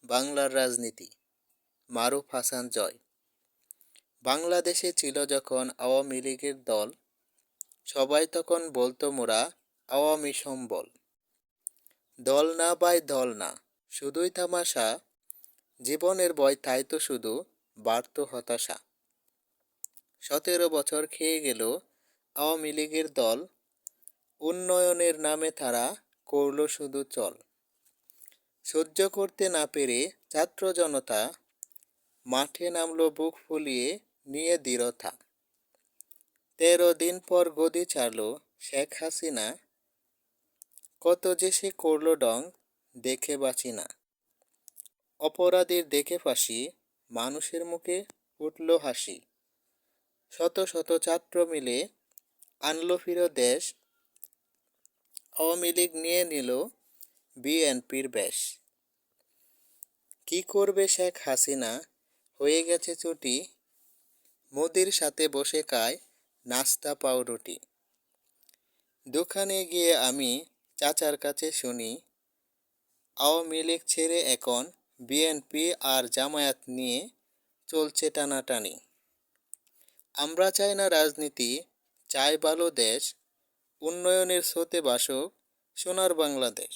বাংলার রাজনীতি। মারুফ হাসান জয়। বাংলাদেশে ছিল যখন আওয়ামী লীগের দল, সবাই তখন বলতো মোরা আওয়ামী সম্বল। দল না ভাই দল না, শুধুই তামাশা, জীবনের ভয় তাই তো শুধু বাড়ত হতাশা। 17 বছর খেয়ে গেল আওয়ামী লীগের দল, উন্নয়নের নামে তারা করল শুধু চল। সহ্য করতে না পেরে ছাত্র জনতা মাঠে নামলো বুক ফুলিয়ে নিয়ে দৃঢ়তা। 13 দিন পর গদি ছাড়ল শেখ হাসিনা, কত যে সে করল ডং দেখে বাঁচি না। অপরাধীর দেখে ফাঁসি, মানুষের মুখে ফুটল হাসি। শত শত ছাত্র মিলে আনলো ফিরে দেশ, আওয়ামী লীগ নিয়ে নিল বিএনপির বেশ। কি করবে শেখ হাসিনা, হয়ে গেছে ছুটি, মোদির সাথে বসে খায় নাস্তা পাউরুটি। দোকানে গিয়ে আমি চাচার কাছে শুনি, আওয়ামী লীগ ছেড়ে এখন বিএনপি আর জামায়াত নিয়ে চলছে টানাটানি। আমরা চাই না রাজনীতি, চাই ভালো দেশ, উন্নয়নের স্রোতে ভাসুক সোনার বাংলাদেশ।